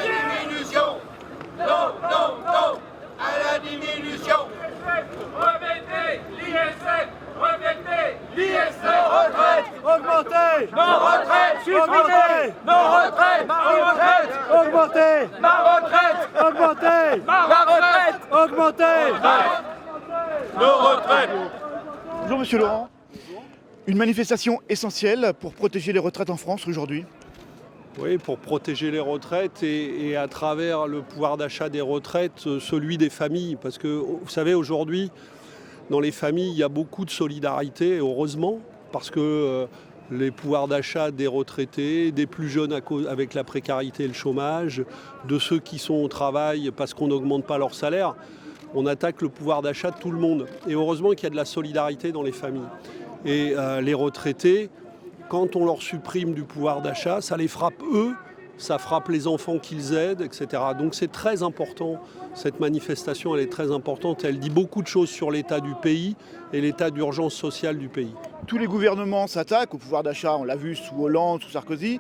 diminution. Non, non, non à la diminution. Remettez l'ISF, remettez l'ISF. Nos retraites augmentées. Nos retraites supprimées. Nos retraites, ma retraite Augmentées. ma retraite, Augmentées. ma retraite. Augmentées. Nos retraites. Bonjour Monsieur Laurent. Une manifestation essentielle pour protéger les retraites en France aujourd'hui. Oui, pour protéger les retraites et à travers le pouvoir d'achat des retraites, celui des familles. Parce que vous savez, aujourd'hui, dans les familles, il y a beaucoup de solidarité, heureusement, parce que les pouvoirs d'achat des retraités, des plus jeunes avec la précarité et le chômage, de ceux qui sont au travail parce qu'on n'augmente pas leur salaire, on attaque le pouvoir d'achat de tout le monde. Et heureusement qu'il y a de la solidarité dans les familles. Et les retraités, quand on leur supprime du pouvoir d'achat, ça les frappe eux, ça frappe les enfants qu'ils aident, etc. Donc c'est très important, cette manifestation, elle est très importante. Elle dit beaucoup de choses sur l'état du pays et l'état d'urgence sociale du pays. Tous les gouvernements s'attaquent au pouvoir d'achat, on l'a vu sous Hollande, sous Sarkozy.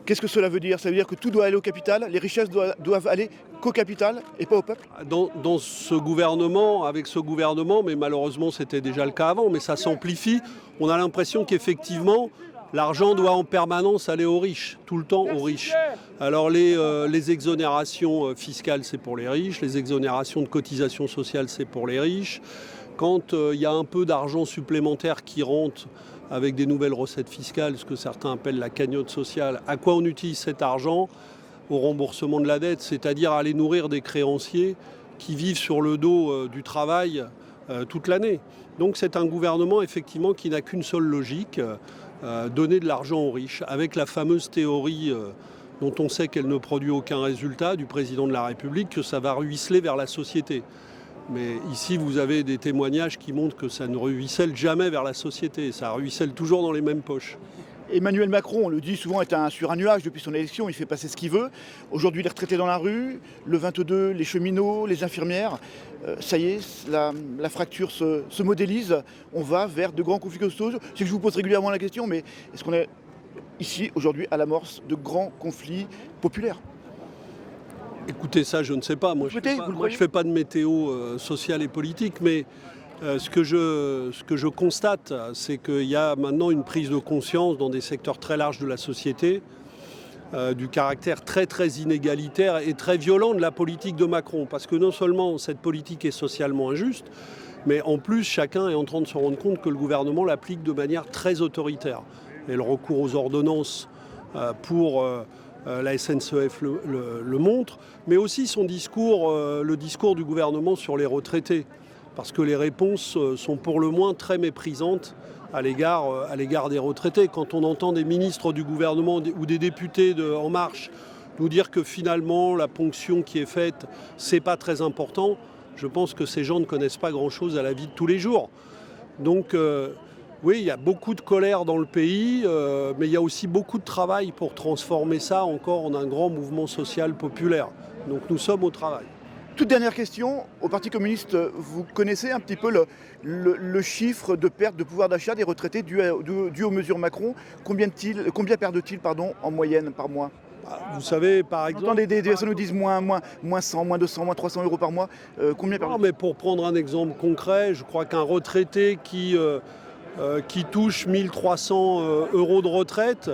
Qu'est-ce que cela veut dire? Ça veut dire que tout doit aller au capital, les richesses doivent aller qu'au capital et pas au peuple? Dans ce gouvernement, avec ce gouvernement, mais malheureusement c'était déjà le cas avant, mais ça s'amplifie, on a l'impression qu'effectivement, l'argent doit en permanence aller aux riches, tout le temps aux riches. Alors les exonérations fiscales, c'est pour les riches, les exonérations de cotisations sociales, c'est pour les riches. Quand il y a un peu d'argent supplémentaire qui rentre avec des nouvelles recettes fiscales, ce que certains appellent la cagnotte sociale, à quoi on utilise cet argent? Au remboursement de la dette, c'est-à-dire à aller nourrir des créanciers qui vivent sur le dos du travail toute l'année. Donc c'est un gouvernement effectivement qui n'a qu'une seule logique, donner de l'argent aux riches, avec la fameuse théorie dont on sait qu'elle ne produit aucun résultat du président de la République, que ça va ruisseler vers la société. Mais ici, vous avez des témoignages qui montrent que ça ne ruisselle jamais vers la société, ça ruisselle toujours dans les mêmes poches. Emmanuel Macron, on le dit souvent, est sur un nuage depuis son élection, il fait passer ce qu'il veut. Aujourd'hui, les retraités dans la rue, le 22, les cheminots, les infirmières. Ça y est, la fracture se modélise, on va vers de grands conflits costauds. Je sais que je vous pose régulièrement la question, mais est-ce qu'on est ici, aujourd'hui, à l'amorce de grands conflits populaires? Écoutez, ça, je ne sais pas. Moi, je ne fais pas de météo sociale et politique, mais ce que je constate, c'est qu'il y a maintenant une prise de conscience dans des secteurs très larges de la société du caractère très très inégalitaire et très violent de la politique de Macron. Parce que non seulement cette politique est socialement injuste, mais en plus chacun est en train de se rendre compte que le gouvernement l'applique de manière très autoritaire. Et le recours aux ordonnances pour la SNCF le montre, mais aussi son discours, le discours du gouvernement sur les retraités. Parce que les réponses sont pour le moins très méprisantes à l'égard des retraités. Quand on entend des ministres du gouvernement ou des députés En Marche nous dire que finalement la ponction qui est faite, c'est pas très important, je pense que ces gens ne connaissent pas grand-chose à la vie de tous les jours. Donc oui, il y a beaucoup de colère dans le pays, mais il y a aussi beaucoup de travail pour transformer ça encore en un grand mouvement social populaire. Donc nous sommes au travail. Toute dernière question, au Parti communiste, vous connaissez un petit peu le chiffre de perte de pouvoir d'achat des retraités dû aux mesures Macron? Combien perdent-ils en moyenne par mois? Vous savez, par exemple... Des personnes nous disent moins 100, moins 200, moins 300 euros par mois. Combien perdent-ils? Non, mais pour prendre un exemple concret, je crois qu'un retraité qui touche 1300 euros de retraite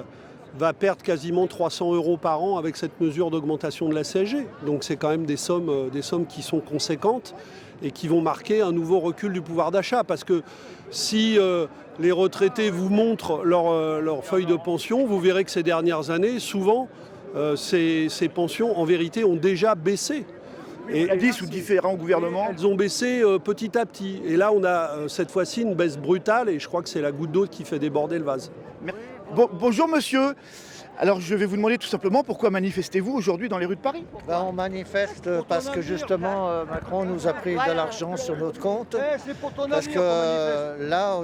va perdre quasiment 300 euros par an avec cette mesure d'augmentation de la CSG. Donc c'est quand même des sommes qui sont conséquentes et qui vont marquer un nouveau recul du pouvoir d'achat. Parce que si les retraités vous montrent leur feuille de pension, vous verrez que ces dernières années, souvent, ces pensions, en vérité, ont déjà baissé. Et elles disent sous différents gouvernements. Elles ont baissé petit à petit. Et là, on a cette fois-ci une baisse brutale et je crois que c'est la goutte d'eau qui fait déborder le vase. Bonjour monsieur. Alors je vais vous demander tout simplement pourquoi manifestez-vous aujourd'hui dans les rues de Paris? On manifeste parce que justement Macron nous a pris de l'argent sur notre compte. Parce que là,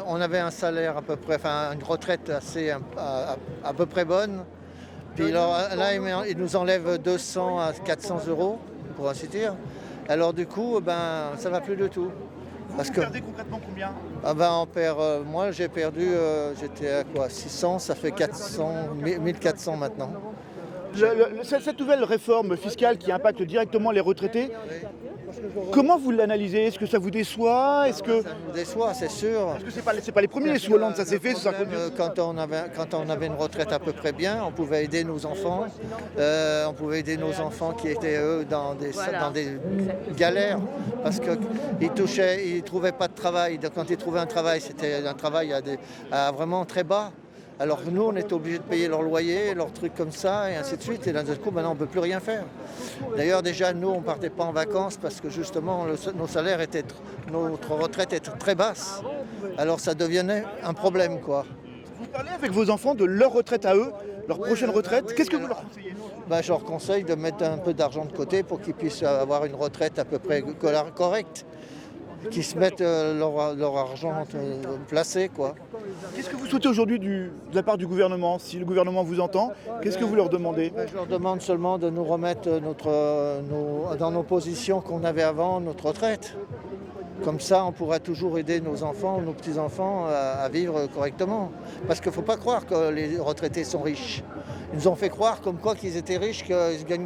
on avait un salaire à peu près, enfin une retraite à peu près bonne. Puis là, il nous enlève 200 à 400 euros, pour ainsi dire. Alors du coup, ça ne va plus du tout. Parce Vous que perdez concrètement combien? on perd, moi j'ai perdu, j'étais à quoi, 600, ça fait 400, 1400 maintenant. Cette nouvelle réforme fiscale qui impacte directement les retraités, comment vous l'analysez? Est-ce que ça vous déçoit? Est-ce que Ça nous déçoit, c'est sûr. c'est pas les premiers? Sous Hollande, ça s'est fait, sous Sarkozy. Quand on avait une retraite à peu près bien, on pouvait aider nos enfants. On pouvait aider nos enfants qui étaient, eux, dans des galères. Parce qu'ils ne trouvaient pas de travail. Donc, quand ils trouvaient un travail, c'était un travail à vraiment très bas. Alors que nous, on était obligés de payer leur loyer, leurs trucs comme ça, et ainsi de suite. Et d'un seul coup, maintenant, on ne peut plus rien faire. D'ailleurs, déjà, nous, on ne partait pas en vacances parce que justement, nos salaires notre retraite était très basse. Alors ça devenait un problème, quoi. Vous parlez avec vos enfants de leur retraite à eux, leur prochaine retraite. Qu'est-ce que vous leur conseillez? Je leur conseille de mettre un peu d'argent de côté pour qu'ils puissent avoir une retraite à peu près correcte. Qu'ils se mettent leur argent placé, quoi. Qu'est-ce que vous souhaitez aujourd'hui de la part du gouvernement? Si le gouvernement vous entend, qu'est-ce que vous leur demandez? Je leur demande seulement de nous remettre dans nos positions qu'on avait avant notre retraite. Comme ça, on pourra toujours aider nos enfants, nos petits-enfants à vivre correctement. Parce qu'il ne faut pas croire que les retraités sont riches. Ils nous ont fait croire comme quoi qu'ils étaient riches, qu'ils gagnent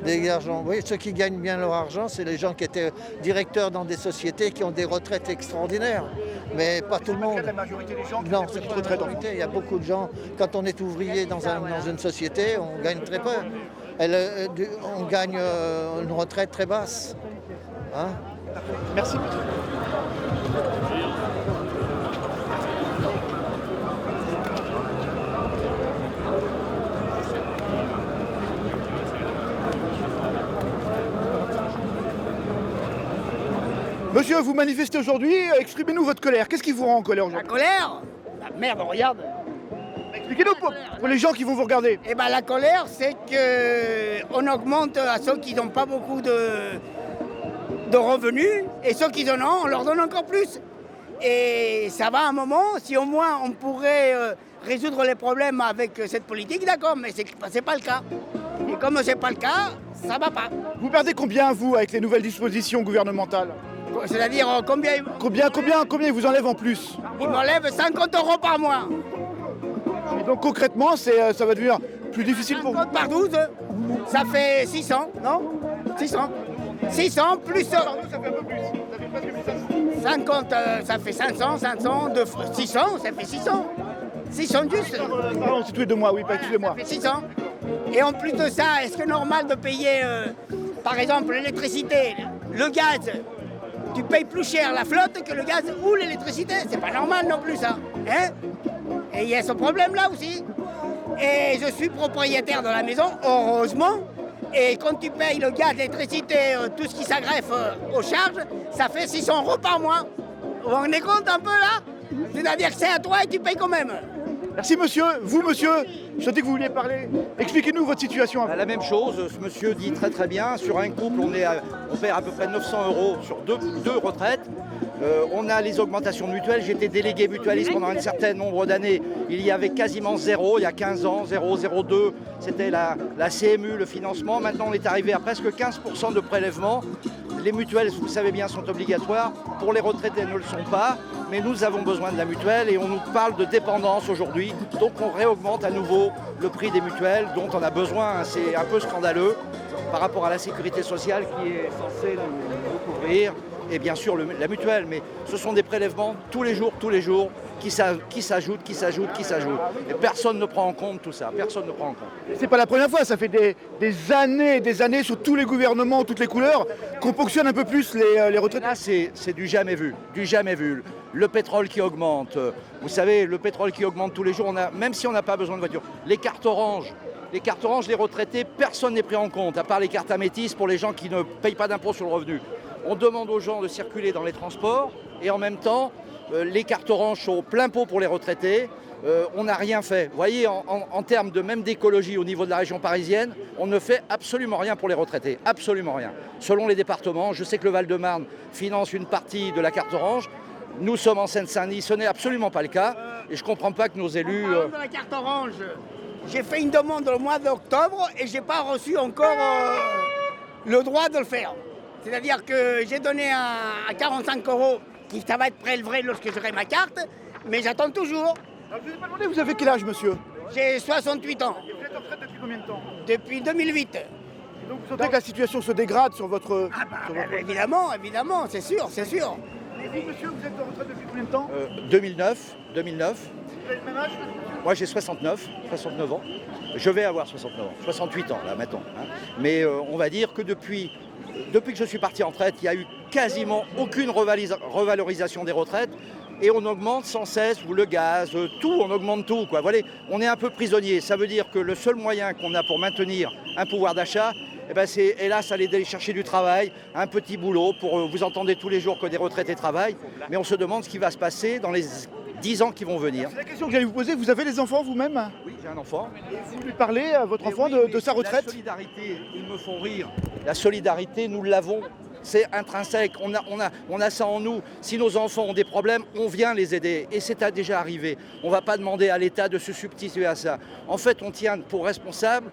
des argent. Vous voyez, ceux qui gagnent bien leur argent, c'est les gens qui étaient directeurs dans des sociétés qui ont des retraites extraordinaires. Mais pas tout le monde. La majorité des gens qui Non, ont des c'est petites pas la retraites en majorité. Il y a beaucoup de gens, quand on est ouvrier dans une société, on gagne très peu. On gagne une retraite très basse. Hein? Merci. Monsieur, vous manifestez aujourd'hui, exprimez-nous votre colère. Qu'est-ce qui vous rend en colère La aujourd'hui? colère? La merde, regarde. Expliquez-nous pour les gens qui vont vous regarder. Eh ben la colère, c'est qu'on augmente à ceux qui n'ont pas beaucoup de revenus, et ceux qui en ont, on leur donne encore plus. Et ça va un moment, si au moins on pourrait résoudre les problèmes avec cette politique, d'accord, mais c'est pas le cas. Et comme c'est pas le cas, ça va pas. Vous perdez combien, vous, avec les nouvelles dispositions gouvernementales? C'est-à-dire combien Combien ils vous enlèvent en plus? ils m'enlèvent 50 € par mois. Et donc concrètement, ça va devenir plus difficile pour vous? 50 par 12, ça fait 600, non? 600. 600 plus... Ça fait un peu plus. Ça fait presque 1500. 50, ça fait 500, 500, 600, ça fait 600. 600 juste. Pardon, c'est tous les 2 mois, oui, excusez-moi. Ça fait 600. Et en plus de ça, est-ce que c'est normal de payer, par exemple, l'électricité, le gaz? Tu payes plus cher la flotte que le gaz ou l'électricité. C'est pas normal non plus, ça. Hein? Et il y a ce problème-là aussi. Et je suis propriétaire de la maison, heureusement. Et quand tu payes le gaz, l'électricité, tout ce qui s'agreffe aux charges, ça fait 600 € par mois. Vous vous rendez compte un peu là? C'est-à-dire que c'est à toi et tu payes quand même. Merci monsieur. Vous monsieur, je sentais que vous vouliez parler. Expliquez-nous votre situation. La même chose, ce monsieur dit très bien, sur un couple on perd à peu près 900 € sur deux retraites. On a les augmentations mutuelles, j'étais délégué mutualiste pendant un certain nombre d'années, il y avait quasiment zéro, il y a 15 ans, 0,02, c'était la CMU, le financement. Maintenant on est arrivé à presque 15% de prélèvement. Les mutuelles, vous le savez bien, sont obligatoires. Pour les retraités, elles ne le sont pas. Mais nous avons besoin de la mutuelle et on nous parle de dépendance aujourd'hui. Donc on réaugmente à nouveau le prix des mutuelles dont on a besoin. C'est un peu scandaleux par rapport à la sécurité sociale qui est censée nous couvrir. Et bien sûr la mutuelle. Mais ce sont des prélèvements tous les jours, qui s'ajoutent. Et personne ne prend en compte tout ça. Personne ne prend en compte. C'est pas la première fois, ça fait des années et des années sur tous les gouvernements, toutes les couleurs, qu'on ponctionne un peu plus les retraités. Là, c'est du jamais vu, Le pétrole qui augmente, vous savez, le pétrole qui augmente tous les jours, même si on n'a pas besoin de voiture. Les cartes oranges, les retraités, personne n'est pris en compte, à part les cartes améthystes pour les gens qui ne payent pas d'impôt sur le revenu. On demande aux gens de circuler dans les transports et en même temps, les cartes oranges sont au plein pot pour les retraités. On n'a rien fait. Vous voyez, en termes même d'écologie au niveau de la région parisienne, on ne fait absolument rien pour les retraités. Absolument rien. Selon les départements, je sais que le Val-de-Marne finance une partie de la carte orange. Nous sommes en Seine-Saint-Denis, ce n'est absolument pas le cas. Et je ne comprends pas que nos élus... En parlant de la carte orange, j'ai fait une demande le mois d'octobre et je n'ai pas reçu encore le droit de le faire. C'est-à-dire que j'ai donné à 45 € ça va être prélevé lorsque j'aurai ma carte, mais j'attends toujours. Alors, je ne vous ai pas demandé, vous avez quel âge, monsieur? J'ai 68 ans, Vous êtes en retraite depuis combien de temps? depuis 2008. Donc vous sentez que la situation se dégrade sur votre... Évidemment, c'est sûr. Et vous, monsieur, vous êtes en retraite depuis combien de temps? 2009. Vous avez le même âge? Moi j'ai 69 ans. Je vais avoir 69 ans, 68 ans là maintenant. Hein. Mais on va dire que depuis que je suis parti en retraite, il n'y a eu quasiment aucune revalorisation des retraites. Et on augmente sans cesse, le gaz, tout, on augmente tout, quoi. Voilà, on est un peu prisonnier. Ça veut dire que le seul moyen qu'on a pour maintenir un pouvoir d'achat, eh ben c'est hélas aller chercher du travail, un petit boulot. Vous entendez tous les jours que des retraités travaillent, mais on se demande ce qui va se passer dans les 10 ans qui vont venir. C'est la question que j'allais vous poser. Vous avez des enfants vous-même? Oui, j'ai un enfant. Et vous lui parlez à votre enfant de sa retraite? La solidarité, ils me font rire. La solidarité, nous l'avons. C'est intrinsèque, on a ça en nous. Si nos enfants ont des problèmes, on vient les aider. Et c'est déjà arrivé. On ne va pas demander à l'État de se substituer à ça. En fait, on tient pour responsable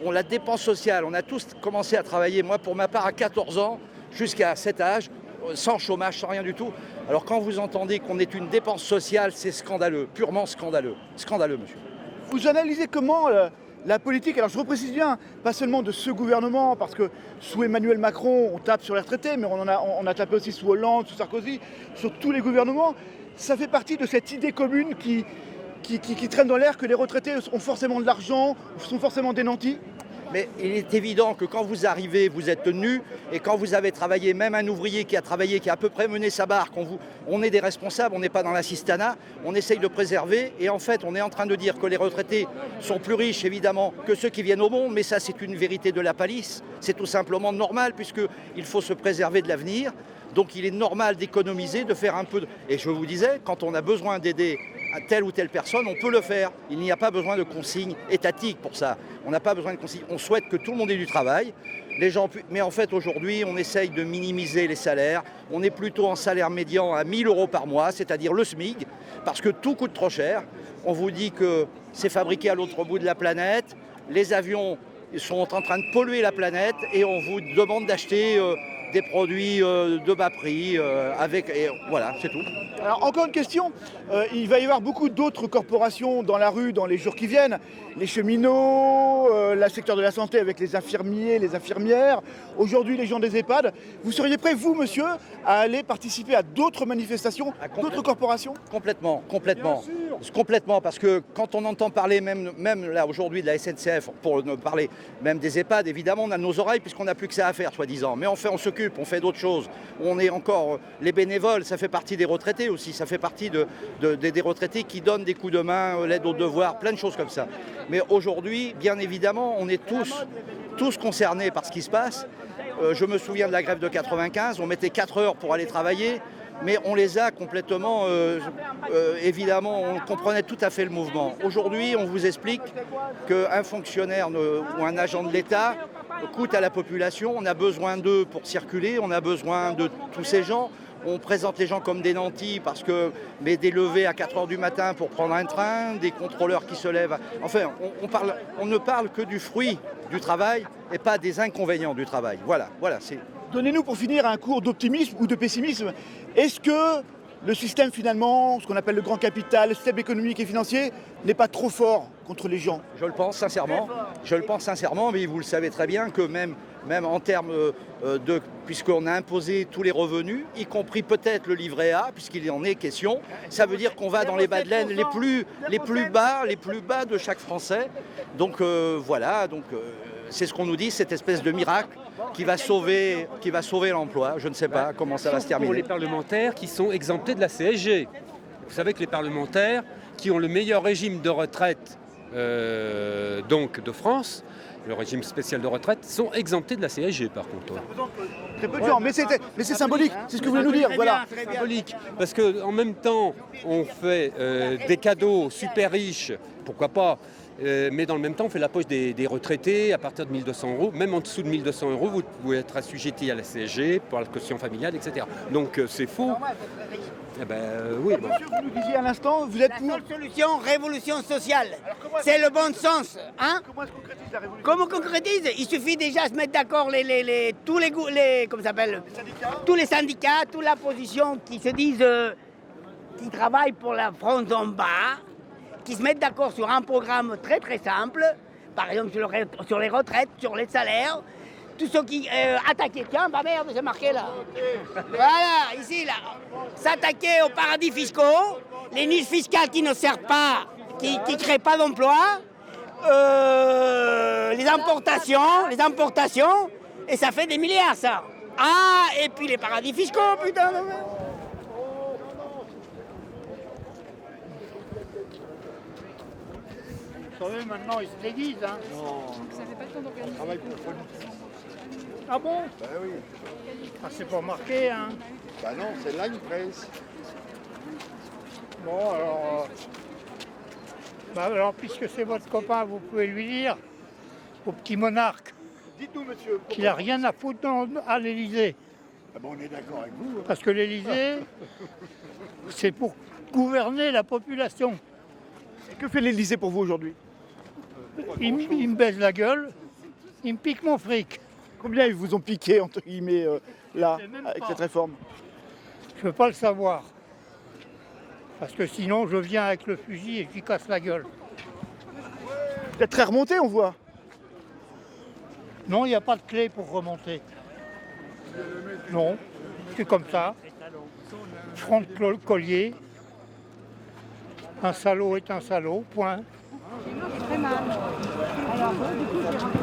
la dépense sociale. On a tous commencé à travailler, moi pour ma part, à 14 ans, jusqu'à cet âge, sans chômage, sans rien du tout. Alors quand vous entendez qu'on est une dépense sociale, c'est scandaleux, purement scandaleux. Scandaleux, monsieur. Vous analysez comment la politique, alors je reprécise bien, pas seulement de ce gouvernement, parce que sous Emmanuel Macron, on tape sur les retraités, mais on a tapé aussi sous Hollande, sous Sarkozy, sur tous les gouvernements. Ça fait partie de cette idée commune qui traîne dans l'air que les retraités ont forcément de l'argent, sont forcément des nantis. Mais il est évident que quand vous arrivez, vous êtes nu, et quand vous avez travaillé, même un ouvrier qui a travaillé, qui a à peu près mené sa barque, on est des responsables, on n'est pas dans l'assistanat, on essaye de préserver, et en fait on est en train de dire que les retraités sont plus riches évidemment que ceux qui viennent au monde, mais ça c'est une vérité de la palisse, c'est tout simplement normal puisqu'il faut se préserver de l'avenir, donc il est normal d'économiser, de faire un peu de... Et je vous disais, quand on a besoin d'aider telle ou telle personne, on peut le faire. Il n'y a pas besoin de consignes étatiques pour ça. On n'a pas besoin de consignes. On souhaite que tout le monde ait du travail. Mais en fait, aujourd'hui, on essaye de minimiser les salaires. On est plutôt en salaire médian à 1 000 € par mois, c'est-à-dire le SMIC, parce que tout coûte trop cher. On vous dit que c'est fabriqué à l'autre bout de la planète. Les avions sont en train de polluer la planète et on vous demande d'acheter des produits de bas prix, et voilà, c'est tout. Alors encore une question, il va y avoir beaucoup d'autres corporations dans la rue dans les jours qui viennent, les cheminots, le secteur de la santé avec les infirmiers, les infirmières, aujourd'hui les gens des EHPAD. Vous seriez prêt, vous monsieur, à aller participer à d'autres manifestations, d'autres corporations? Complètement, parce que quand on entend parler même là aujourd'hui de la SNCF, pour ne parler même des EHPAD, évidemment on a nos oreilles puisqu'on n'a plus que ça à faire soi-disant, mais on s'occupe, on fait d'autres choses. On est encore les bénévoles, ça fait partie des retraités aussi, ça fait partie des retraités qui donnent des coups de main, l'aide aux devoirs, plein de choses comme ça. Mais aujourd'hui, bien évidemment, on est tous concernés par ce qui se passe. Je me souviens de la grève de 95, on mettait 4 heures pour aller travailler, mais on les a complètement, évidemment, on comprenait tout à fait le mouvement. Aujourd'hui, on vous explique qu'un fonctionnaire ou un agent de l'État coûte à la population, on a besoin d'eux pour circuler, on a besoin de tous ces gens. On présente les gens comme des nantis mais des levées à 4 heures du matin pour prendre un train, des contrôleurs qui se lèvent. Enfin, on ne parle que du fruit du travail et pas des inconvénients du travail. Voilà, c'est... Donnez-nous pour finir un cours d'optimisme ou de pessimisme. Est-ce que le système finalement, ce qu'on appelle le grand capital, le système économique et financier, n'est pas trop fort contre les gens? Je le pense sincèrement, mais vous le savez très bien que même en termes puisqu'on a imposé tous les revenus, y compris peut-être le livret A, puisqu'il en est question, ça veut dire qu'on va dans les bas de laine les plus bas de chaque Français. Donc voilà, c'est ce qu'on nous dit, cette espèce de miracle qui va sauver l'emploi. Je ne sais pas comment ça va se terminer. Pour les parlementaires qui sont exemptés de la CSG. Vous savez que les parlementaires qui ont le meilleur régime de retraite donc de France, le régime spécial de retraite, sont exemptés de la CSG par contre. Très peu de gens, mais c'est symbolique, c'est ce que vous voulez nous dire. Voilà. C'est symbolique, parce qu'en même temps, on fait des cadeaux super riches, pourquoi pas, mais dans le même temps, on fait la poche des retraités à partir de 1 200 €. Même en dessous de 1 200 €, vous pouvez être assujetti à la CSG, pour la quotient familiale, etc. Donc c'est faux. Eh ben, oui, bon. Monsieur, vous nous disiez à l'instant, vous êtes pour... La seule solution, révolution sociale. C'est le bon sens. Hein? Comment est-ce qu'on concrétise la révolution? Comment on concrétise? Il suffit déjà de se mettre d'accord tous les syndicats, toute la position qui se disent, qui travaillent pour la France d'en bas, qui se mettent d'accord sur un programme très très simple, par exemple sur les retraites, sur les salaires, tous ceux qui attaquaient, tiens, bah merde, c'est marqué là. Voilà, ici, là. S'attaquer aux paradis fiscaux, les niches fiscales qui ne servent pas, qui ne créent pas d'emplois, les importations, et ça fait des milliards, ça. Ah, et puis les paradis fiscaux, putain. Vous savez, maintenant, ils se déguisent, hein. Ça fait pas le temps d'organiser. Ah bon? Ben oui. Ah, c'est pas marqué, hein. Bah non, c'est là une presse. Bon, alors, puisque c'est votre copain, vous pouvez lui dire, au petit monarque, Dites-nous, monsieur. qu'il n'a rien à foutre à l'Élysée. Ah bon, on est d'accord avec vous. Parce que l'Élysée, c'est pour gouverner la population. Et que fait l'Élysée pour vous aujourd'hui? Il me baise la gueule, il me pique mon fric. Combien ils vous ont piqué, entre guillemets, là, avec cette réforme? Je ne veux pas le savoir. Parce que sinon, je viens avec le fusil et je lui casse la gueule. Vous êtes très remonté, on voit. Non, il n'y a pas de clé pour remonter. Non, c'est comme ça. Front de collier. Un salaud est un salaud, point. Très mal. Alors, du coup, j'ai rencontré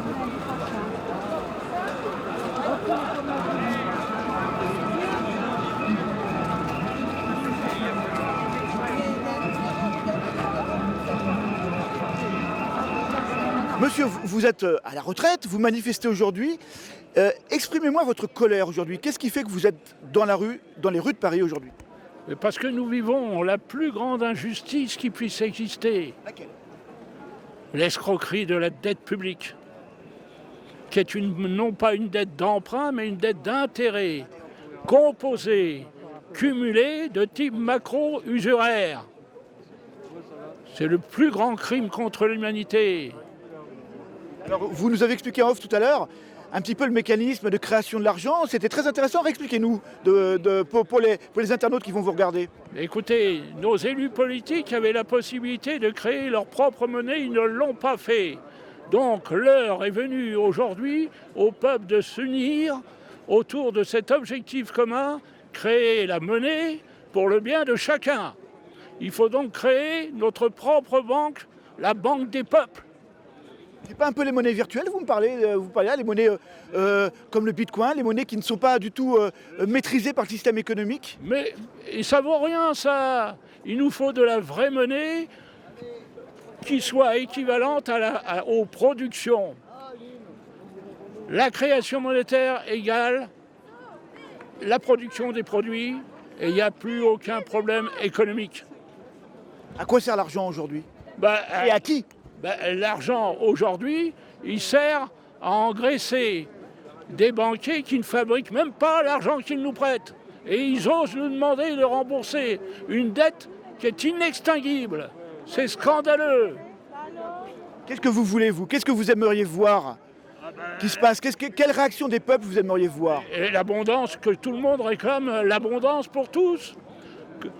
Monsieur, vous êtes à la retraite, vous manifestez aujourd'hui. Exprimez-moi votre colère aujourd'hui. Qu'est-ce qui fait que vous êtes dans la rue, dans les rues de Paris aujourd'hui? Parce que nous vivons la plus grande injustice qui puisse exister. Laquelle? L'escroquerie de la dette publique, qui est non pas une dette d'emprunt, mais une dette d'intérêt, composée, cumulée de type macro-usuraire. C'est le plus grand crime contre l'humanité. Alors, vous nous avez expliqué en off tout à l'heure un petit peu le mécanisme de création de l'argent. C'était très intéressant. Réexpliquez-nous pour les internautes qui vont vous regarder. Écoutez, nos élus politiques avaient la possibilité de créer leur propre monnaie, ils ne l'ont pas fait. Donc l'heure est venue aujourd'hui au peuple de s'unir autour de cet objectif commun, créer la monnaie pour le bien de chacun. Il faut donc créer notre propre banque, la banque des peuples. C'est pas un peu les monnaies virtuelles, vous parlez là, les monnaies comme le Bitcoin, les monnaies qui ne sont pas du tout maîtrisées par le système économique? Mais ça vaut rien, ça. Il nous faut de la vraie monnaie qui soit équivalente aux productions. La création monétaire égale la production des produits et il n'y a plus aucun problème économique. À quoi sert l'argent aujourd'hui? Et à qui? L'argent, aujourd'hui, il sert à engraisser des banquiers qui ne fabriquent même pas l'argent qu'ils nous prêtent. Et ils osent nous demander de rembourser une dette qui est inextinguible. C'est scandaleux. Qu'est-ce que vous voulez, vous? Qu'est-ce que vous aimeriez voir qui se passe? Quelle réaction des peuples vous aimeriez voir? Et l'abondance, que tout le monde réclame, l'abondance pour tous.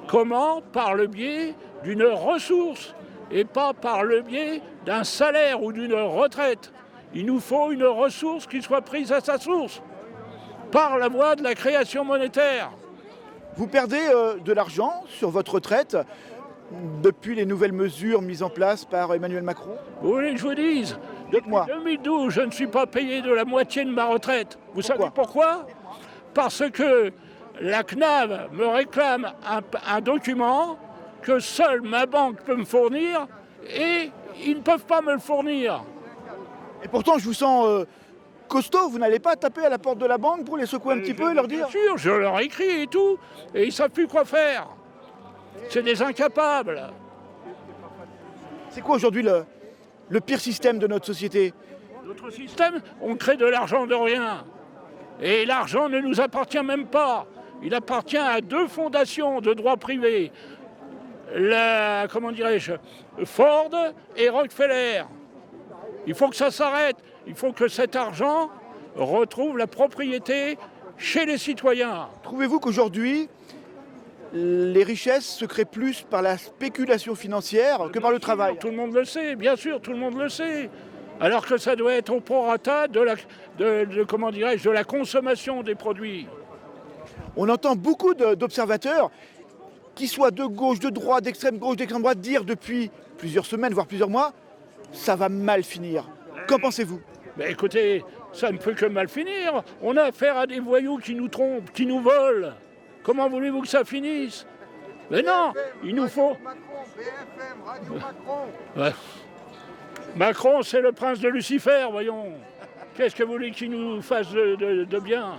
Comment? Par le biais d'une ressource. Et pas par le biais d'un salaire ou d'une retraite. Il nous faut une ressource qui soit prise à sa source, par la voie de la création monétaire. Vous perdez de l'argent sur votre retraite depuis les nouvelles mesures mises en place par Emmanuel Macron? Vous voulez que je vous dise? Depuis 2012, je ne suis pas payé de la moitié de ma retraite. Vous savez pourquoi? Parce que la CNAV me réclame un document que seule ma banque peut me fournir et ils ne peuvent pas me le fournir. Et pourtant, je vous sens costaud. Vous n'allez pas taper à la porte de la banque pour les secouer un petit peu et leur dire? Bien sûr, je leur écris et tout, et ils ne savent plus quoi faire. C'est des incapables. C'est quoi aujourd'hui le pire système de notre société. Notre système, on crée de l'argent de rien. Et l'argent ne nous appartient même pas. Il appartient à 2 fondations de droit privé. Comment dirais-je, Ford et Rockefeller. Il faut que ça s'arrête. Il faut que cet argent retrouve la propriété chez les citoyens. Trouvez-vous qu'aujourd'hui, les richesses se créent plus par la spéculation financière que par le travail? Tout le monde le sait, bien sûr, tout le monde le sait. Alors que ça doit être au prorata de la consommation des produits. On entend beaucoup d'observateurs, qui soient de gauche, de droite, d'extrême gauche, d'extrême droite, dire depuis plusieurs semaines, voire plusieurs mois, ça va mal finir. Qu'en pensez-vous? Mais écoutez, ça ne peut que mal finir. On a affaire à des voyous qui nous trompent, qui nous volent. Comment voulez-vous que ça finisse? Mais non, il nous faut... Ouais. Macron, c'est le prince de Lucifer, voyons. Qu'est-ce que vous voulez qu'il nous fasse de bien?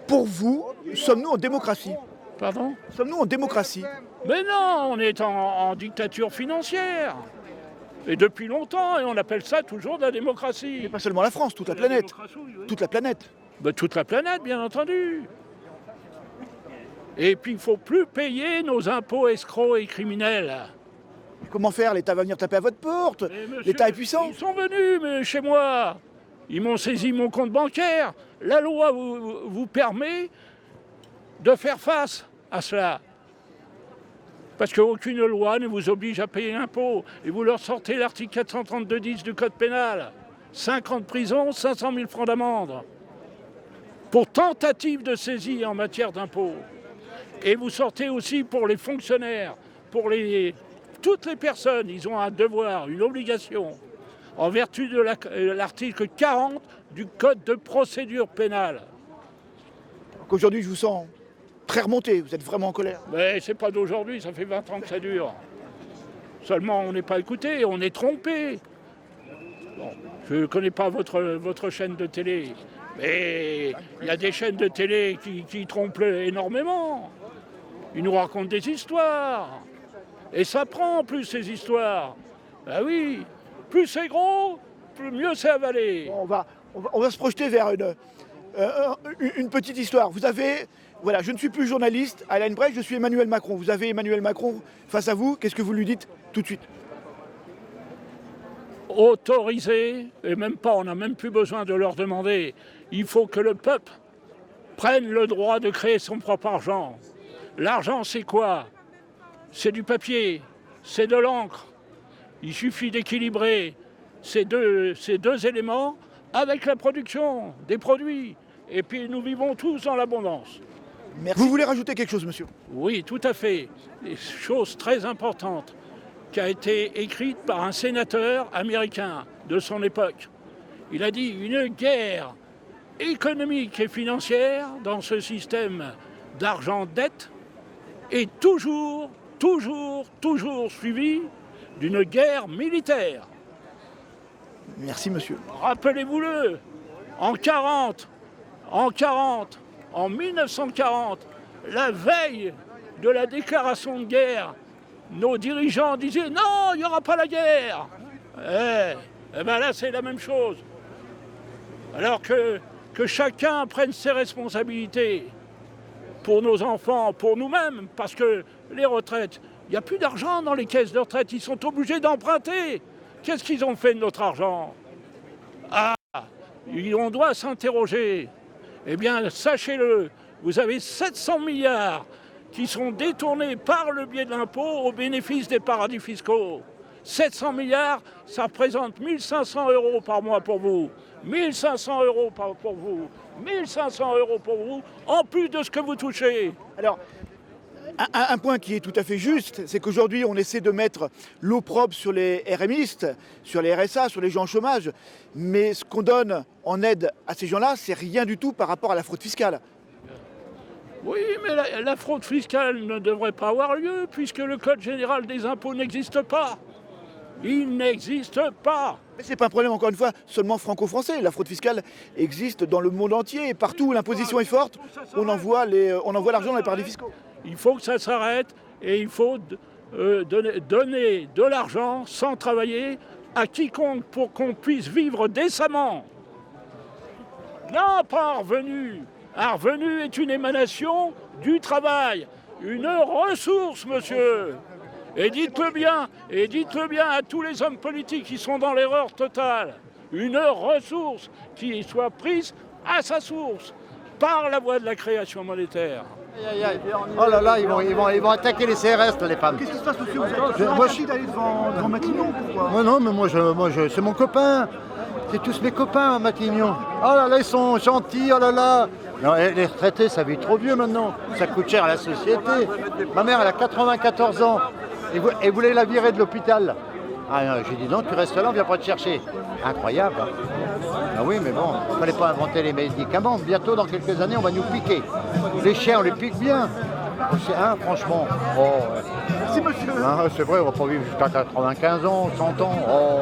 Pour vous, sommes-nous en démocratie? Pardon? Sommes-nous en démocratie? Mais non, on est en dictature financière. Et depuis longtemps, et on appelle ça toujours de la démocratie. Et pas seulement la France, toute la planète. Oui. Toute la planète. Ben, toute la planète, bien entendu. Et puis, il ne faut plus payer nos impôts escrocs et criminels. Comment faire? L'État va venir taper à votre porte. L'État est puissant. Ils sont venus chez moi. Ils m'ont saisi mon compte bancaire. La loi vous permet de faire face à cela. Parce qu'aucune loi ne vous oblige à payer l'impôt. Et vous leur sortez l'article 432-10 du Code pénal. 5 ans de prison, 500 000 francs d'amende. Pour tentative de saisie en matière d'impôt. Et vous sortez aussi pour les fonctionnaires, pour toutes les personnes, ils ont un devoir, une obligation, en vertu de l'article 40 du Code de procédure pénale. Aujourd'hui, je vous sens très remonté, vous êtes vraiment en colère. Mais c'est pas d'aujourd'hui, ça fait 20 ans que ça dure. Seulement, on n'est pas écouté, on est trompé. Bon, je ne connais pas votre chaîne de télé, mais il y a des chaînes de télé qui trompent énormément. Ils nous racontent des histoires. Et ça prend en plus ces histoires. Ah oui, plus c'est gros, mieux c'est avalé. On va se projeter vers une petite histoire. Vous avez, voilà, je ne suis plus journaliste à Alain Brech, je suis Emmanuel Macron. Vous avez Emmanuel Macron face à vous, qu'est-ce que vous lui dites tout de suite? Autorisé, et même pas, on n'a même plus besoin de leur demander. Il faut que le peuple prenne le droit de créer son propre argent. L'argent, c'est quoi? C'est du papier, c'est de l'encre. Il suffit d'équilibrer ces deux éléments avec la production des produits. Et puis nous vivons tous dans l'abondance. Merci. Vous voulez rajouter quelque chose, monsieur? Oui, tout à fait. Des choses très importantes qui a été écrite par un sénateur américain de son époque. Il a dit une guerre économique et financière dans ce système d'argent-dette est toujours suivi d'une guerre militaire. Merci, monsieur. Rappelez-vous-le, en 1940, la veille de la déclaration de guerre, nos dirigeants disaient « Non, il n'y aura pas la guerre !» Eh bien là, c'est la même chose. Alors que chacun prenne ses responsabilités pour nos enfants, pour nous-mêmes, parce que les retraites, il n'y a plus d'argent dans les caisses de retraite, ils sont obligés d'emprunter. Qu'est-ce qu'ils ont fait de notre argent? Ah, on doit s'interroger. Eh bien, sachez-le, vous avez 700 milliards qui sont détournés par le biais de l'impôt au bénéfice des paradis fiscaux. 700 milliards, ça représente 1 500 € par mois pour vous. 1 500 € pour vous. 1 500 € pour vous, en plus de ce que vous touchez. Alors, un point qui est tout à fait juste, c'est qu'aujourd'hui, on essaie de mettre l'opprobre sur les RMistes, sur les RSA, sur les gens au chômage. Mais ce qu'on donne en aide à ces gens-là, c'est rien du tout par rapport à la fraude fiscale. Oui, mais la fraude fiscale ne devrait pas avoir lieu, puisque le Code général des impôts n'existe pas. Il n'existe pas. Mais ce n'est pas un problème, encore une fois, seulement franco-français. La fraude fiscale existe dans le monde entier. Et partout où l'imposition est forte, on envoie l'argent dans les paradis fiscaux. Il faut que ça s'arrête et il faut donner de l'argent sans travailler à quiconque pour qu'on puisse vivre décemment. Non, pas un revenu. Un revenu est une émanation du travail, une ressource, monsieur. Et dites-le bien à tous les hommes politiques qui sont dans l'erreur totale. Une ressource qui soit prise à sa source, par la voie de la création monétaire. Oh là là, ils vont attaquer les CRS, les femmes. Qu'est-ce qui se passe, monsieur? Vous avez choisi d'aller devant Matignon, pourquoi? Non, mais moi, c'est mon copain. C'est tous mes copains à Matignon. Oh là là, ils sont gentils, oh là là. Non, les retraités, ça vit trop vieux maintenant. Ça coûte cher à la société. Ma mère, elle a 94 ans. Et voulait la virer de l'hôpital. Ah, j'ai dit non, tu restes là, on ne vient pas te chercher. Incroyable. Hein. Ah oui, mais bon, il ne fallait pas inventer les médicaments. Bientôt, dans quelques années, on va nous piquer. Les chiens, on les pique bien. Hein, franchement. Oh, ouais. Merci, monsieur. Ah, c'est vrai, on ne va pas vivre jusqu'à 95 ans, 100 ans. Oh.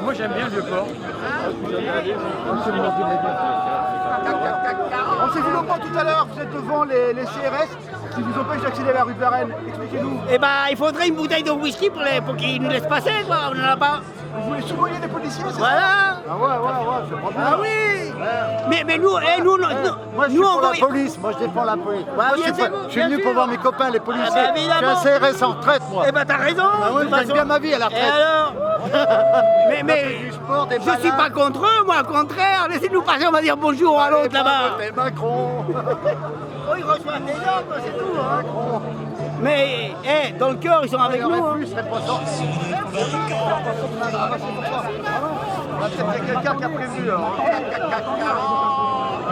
Moi, j'aime bien le Vieux-Port. On s'est vu longtemps tout à l'heure, vous êtes devant les CRS qui vous empêchent d'accéder à la rue Varenne. Expliquez-nous. Eh ben, il faudrait une bouteille de whisky pour qu'ils nous laissent passer, quoi. On n'en a pas. Vous voulez soudoyer les policiers, c'est ça? Voilà. Ah ouais, c'est pas bien. Ah oui. Mais nous, moi je suis pour la police, moi je défends la police. Bah, Moi, je suis venu pour voir mes copains, les policiers. Ah bah, je suis un CRS en retraite, moi. Eh ben, t'as raison. Ah ouais, je gagne bien ma vie à la Et retraite. alors? Mais je suis pas contre eux, moi, au contraire. Laissez-nous passer, on va dire bonjour à l'autre là-bas. C'est Macron. Oh, ils reçoivent des gens, quoi, c'est tout. Hein. Mais, dans le cœur, ils sont avec nous. Hein. C'est quelqu'un qui a prévu.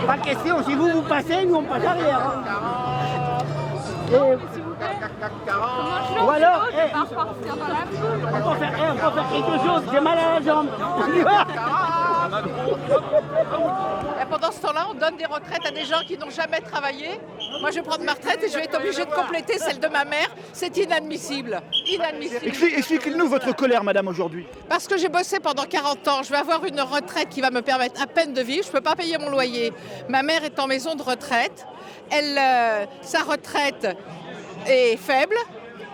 Pas de question, si vous passez, nous on passe arrière. Ou alors, on peut faire quelque chose, j'ai mal à la jambe. Et pendant ce temps-là, on donne des retraites à des gens qui n'ont jamais travaillé. Moi, je vais prendre ma retraite et je vais être obligée de compléter celle de ma mère. C'est inadmissible. Inadmissible. Expliquez-nous votre colère, madame, aujourd'hui. Parce que j'ai bossé pendant 40 ans. Je vais avoir une retraite qui va me permettre à peine de vivre. Je ne peux pas payer mon loyer. Ma mère est en maison de retraite. Sa retraite est faible.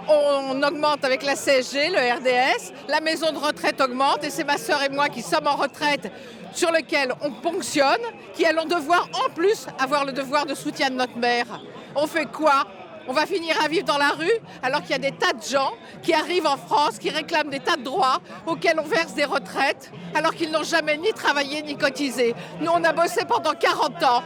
On augmente avec la CSG, le RDS. La maison de retraite augmente et c'est ma sœur et moi qui sommes en retraite sur lequel on ponctionne, qui allons devoir en plus avoir le devoir de soutien de notre mère. On fait quoi? On va finir à vivre dans la rue alors qu'il y a des tas de gens qui arrivent en France, qui réclament des tas de droits auxquels on verse des retraites alors qu'ils n'ont jamais ni travaillé ni cotisé. Nous, on a bossé pendant 40 ans.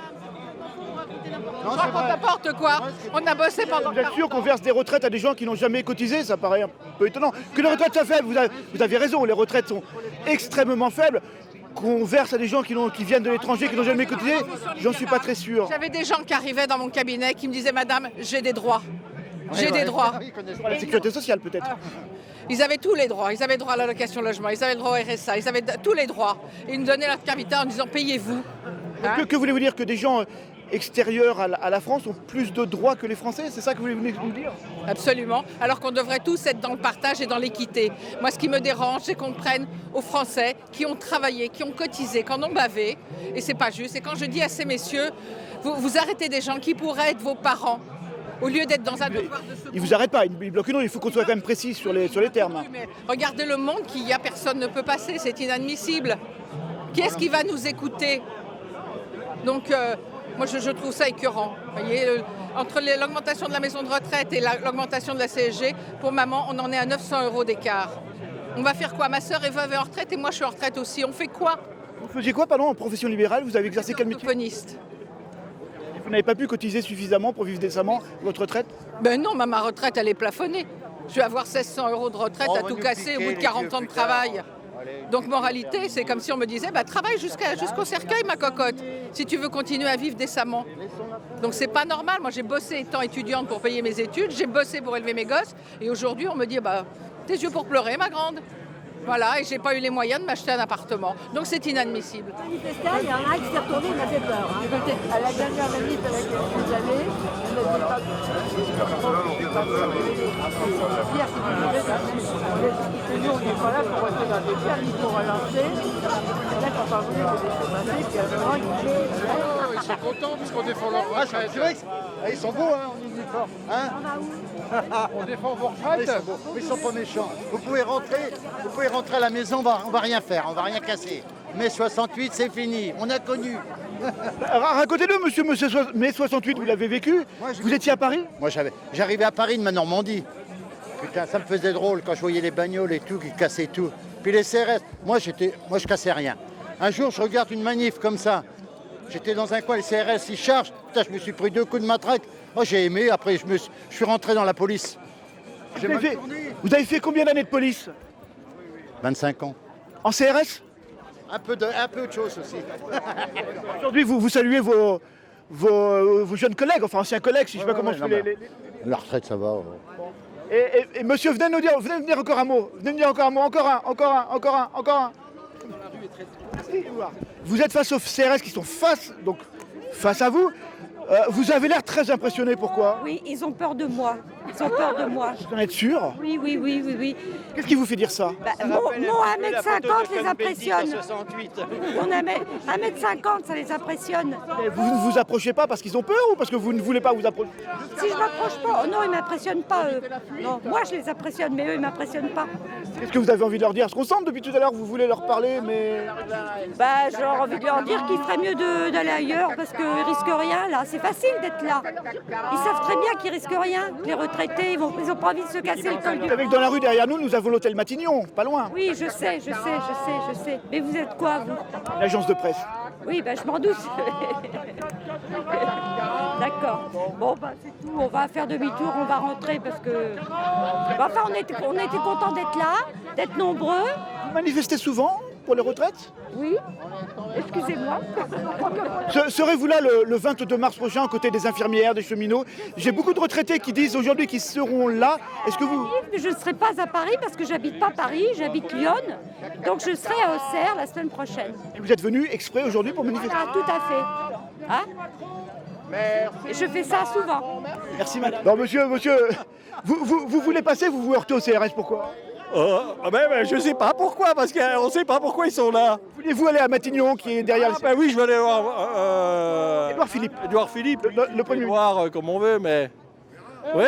Je raconte n'importe quoi. On a bossé pendant 40 ans. Vous êtes sûr qu'on verse des retraites à des gens qui n'ont jamais cotisé? Ça paraît un peu étonnant. Que les retraites soient faibles, vous avez raison, les retraites sont extrêmement faibles. Qu'on verse à des gens qui viennent de l'étranger, qui n'ont jamais cotisé, j'en suis pas très sûr. J'avais des gens qui arrivaient dans mon cabinet qui me disaient « Madame, j'ai des droits. J'ai des droits. » La sécurité sociale peut-être. Ils avaient tous les droits. Ils avaient droit à l'allocation logement, ils avaient le droit au RSA, ils avaient tous les droits. Et ils nous donnaient leur carte en disant « Payez-vous. » Que voulez-vous dire? Que des gens extérieurs à la France ont plus de droits que les Français? C'est ça que vous voulez nous dire? Absolument. Alors qu'on devrait tous être dans le partage et dans l'équité. Moi, ce qui me dérange, c'est qu'on prenne aux Français qui ont travaillé, qui ont cotisé, qui en ont bavé. Et c'est pas juste. Et quand je dis à ces messieurs, vous arrêtez des gens qui pourraient être vos parents, au lieu d'être dans un devoir de secours. Ils vous arrêtent pas, ils bloquent non, il faut qu'on soit quand même précis sur les termes. Mais regardez le monde qu'il y a, personne ne peut passer, c'est inadmissible. Qui est-ce qui va nous écouter? Donc, moi, je trouve ça écœurant. Vous voyez, entre l'augmentation de la maison de retraite et l'augmentation de la CSG, pour maman, on en est à 900 € d'écart. On va faire quoi? Ma sœur est veuve et en retraite et moi, je suis en retraite aussi. On fait quoi? Vous faisiez quoi, pardon, en profession libérale? Vous avez exercé quel métier? Orthophoniste. Vous n'avez pas pu cotiser suffisamment pour vivre décemment votre retraite? Ben non, ma retraite, elle est plafonnée. Je vais avoir 1600 € de retraite à tout casser au bout de 40 ans de travail. Donc moralité, c'est comme si on me disait travaille jusqu'au cercueil, ma cocotte, si tu veux continuer à vivre décemment. Donc c'est pas normal. Moi j'ai bossé étant étudiante pour payer mes études, j'ai bossé pour élever mes gosses et aujourd'hui on me dit tes yeux pour pleurer, ma grande. Voilà, et j'ai pas eu les moyens de m'acheter un appartement. Donc c'est inadmissible. Manifestant, il y en a un qui s'est retourné, il m'a fait peur. Hein. À la dernière manif à laquelle vous allez, toujours on n'est pas là pour rester dans des pierres ni pour relancer. Là quand on voulait vous laisser passer, puis à un moment Ils sont contents parce qu'on défend leur retraite. C'est vrai qu'ils sont beaux, hein. Hein on défend vos retraites. Ils sont pas méchants. Vous pouvez rentrer à la maison, on va rien faire, on va rien casser. Mais 68, c'est fini, on a connu. Racontez-le, monsieur, mai 68, vous l'avez vécu. Vous étiez à Paris? Moi, j'arrivais à Paris de ma Normandie. Putain, ça me faisait drôle quand je voyais les bagnoles et tout qui cassaient tout. Puis les CRS, moi je cassais rien. Un jour, je regarde une manif comme ça. J'étais dans un coin, les CRS, ils chargent. Putain, je me suis pris 2 coups de matraque. Oh, j'ai aimé, après je suis rentré dans la police. Vous avez fait combien d'années de police? 25 ans. En CRS? Un peu de choses aussi. Aujourd'hui, vous saluez vos jeunes collègues, enfin anciens collègues, si je sais pas comment je fais les... La retraite, ça va. Et monsieur, venez nous dire encore un mot. Venez nous dire encore un mot, encore un. Vous êtes face aux CRS qui sont face à vous. Vous avez l'air très impressionné, pourquoi? Oui, ils ont peur de moi. Vous en êtes sûr? Oui. Qu'est-ce qui vous fait dire ça? Mon 1m50 les impressionne. Mon 1m50, ça les impressionne. Et vous ne vous approchez pas parce qu'ils ont peur ou parce que vous ne voulez pas vous approcher? Si je m'approche pas, non, ils m'impressionnent pas, eux. Non, moi je les impressionne, mais eux ils m'impressionnent pas. Qu'est-ce que vous avez envie de leur dire? Parce qu'on sent depuis tout à l'heure que vous voulez leur parler, mais... J'ai envie de leur dire qu'il ferait mieux d'aller ailleurs parce qu'ils risquent rien là. C'est facile d'être là. Ils savent très bien qu'ils risquent rien. Les retraités, ils ont pas envie de se casser le col du... Avec dans la rue derrière nous, nous avons l'hôtel Matignon, pas loin. Oui, je sais. Mais vous êtes quoi, vous? L'agence de presse. Oui, je m'en doute. D'accord. Bon, c'est tout. On va faire demi-tour, on va rentrer parce que... on était contents d'être là, d'être nombreux. Vous manifestez souvent pour les retraites? Oui. Excusez-moi. Serez-vous là le 22 mars prochain aux côtés des infirmières, des cheminots? J'ai beaucoup de retraités qui disent aujourd'hui qu'ils seront là. Est-ce que vous... Je ne serai pas à Paris parce que j'habite pas Paris, j'habite Lyon. Donc je serai à Auxerre la semaine prochaine. Et vous êtes venu exprès aujourd'hui pour manifester? Ah, tout à fait. Et je fais ça souvent. Merci madame. Non monsieur, vous voulez passer, vous vous heurtez au CRS, pourquoi? Je sais pas pourquoi, parce qu'on sait pas pourquoi ils sont là. Voulez-vous aller à Matignon qui est derrière le... Oui, je vais aller voir Édouard Philippe, le premier. Voir comme on veut, mais... Oui.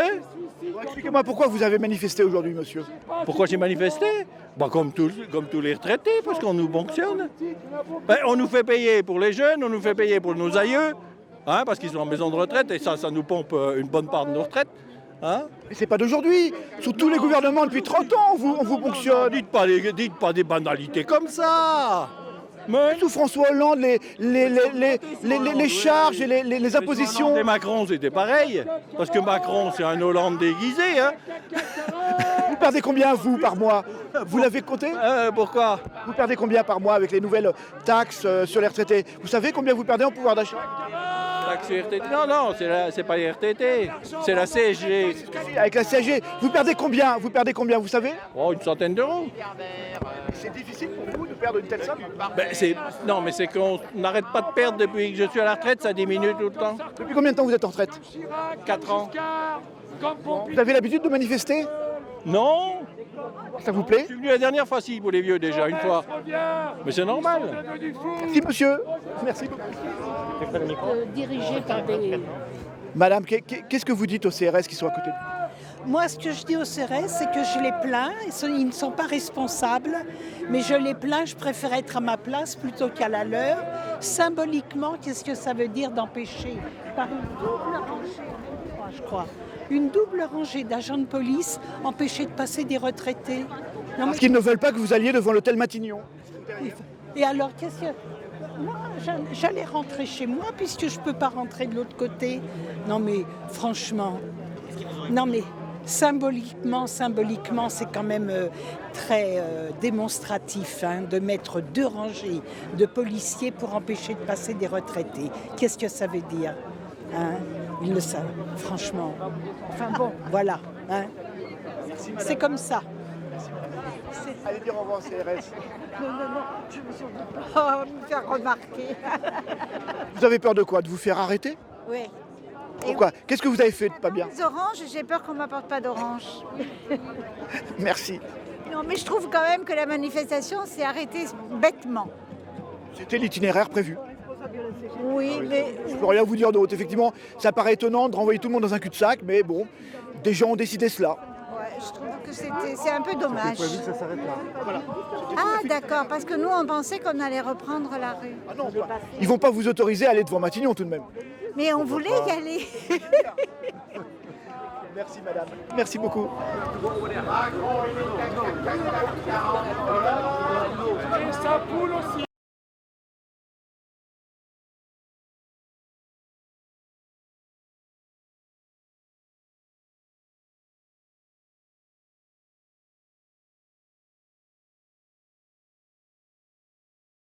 Expliquez-moi pourquoi vous avez manifesté aujourd'hui, monsieur. Pourquoi j'ai manifesté? Comme tous les retraités, parce qu'on nous ponctionne. On nous fait payer pour les jeunes, on nous fait payer pour nos aïeux, parce qu'ils sont en maison de retraite, et ça nous pompe une bonne part de nos retraites. Mais c'est pas d'aujourd'hui. Sous tous les gouvernements depuis 30 ans, on vous ponctionne. Dites pas des banalités comme ça. Mais sous François Hollande, les charges et les impositions. Et Macron, c'était pareil. Parce que Macron, c'est un Hollande déguisé. Vous perdez combien, vous, par mois? Vous l'avez compté? Pourquoi? Vous perdez combien par mois avec les nouvelles taxes sur les retraités? Vous savez combien vous perdez en pouvoir d'achat? RTT. Non, c'est pas les RTT, c'est la CSG. Avec la CSG, vous perdez combien? Vous savez? Une centaine d'euros. C'est difficile pour vous de perdre une telle somme? Non, mais c'est qu'on n'arrête pas de perdre depuis que je suis à la retraite, ça diminue tout le temps. Depuis combien de temps vous êtes en retraite? 4 ans. Vous avez l'habitude de manifester? Non. Ça vous plaît? Je suis venu la dernière fois, si, pour les vieux déjà, une fois. Mais c'est normal. Merci monsieur. Merci beaucoup. Dirigé par des... Madame, qu'est-ce que vous dites aux CRS qui sont à côté de vous? Moi, ce que je dis aux CRS, c'est que je les plains. Ils ne sont pas responsables, mais je les plains. Je préfère être à ma place plutôt qu'à la leur. Symboliquement, qu'est-ce que ça veut dire d'empêcher par une double rangée, je crois, une double rangée d'agents de police, empêcher de passer des retraités? Parce qu'ils ne veulent pas que vous alliez devant l'hôtel Matignon. Et alors, qu'est-ce que... Moi, j'allais rentrer chez moi puisque je ne peux pas rentrer de l'autre côté. Non mais franchement, symboliquement, c'est quand même très démonstratif de mettre 2 rangées de policiers pour empêcher de passer des retraités. Qu'est-ce que ça veut dire? Ils le savent, franchement. Enfin bon, voilà. C'est comme ça. Allez dire au revoir CRS. Non, je me suis pas me faire remarquer. Vous avez peur de quoi? De vous faire arrêter? Oui. Pourquoi? Qu'est-ce que vous avez fait de pas bien? Les oranges, j'ai peur qu'on ne m'apporte pas d'oranges. Merci. Non, mais je trouve quand même que la manifestation s'est arrêtée bêtement. C'était l'itinéraire prévu. Oui, mais Je peux rien vous dire d'autre. Effectivement, ça paraît étonnant de renvoyer tout le monde dans un cul-de-sac, mais bon, des gens ont décidé cela. ouais, je trouve que c'est un peu dommage. Ça s'arrête là. Voilà. Ah d'accord, parce que nous on pensait qu'on allait reprendre la rue. Ah non, ils vont pas vous autoriser à aller devant Matignon tout de même. Mais on voulait y aller. Merci madame. Merci beaucoup. Et ça poule aussi.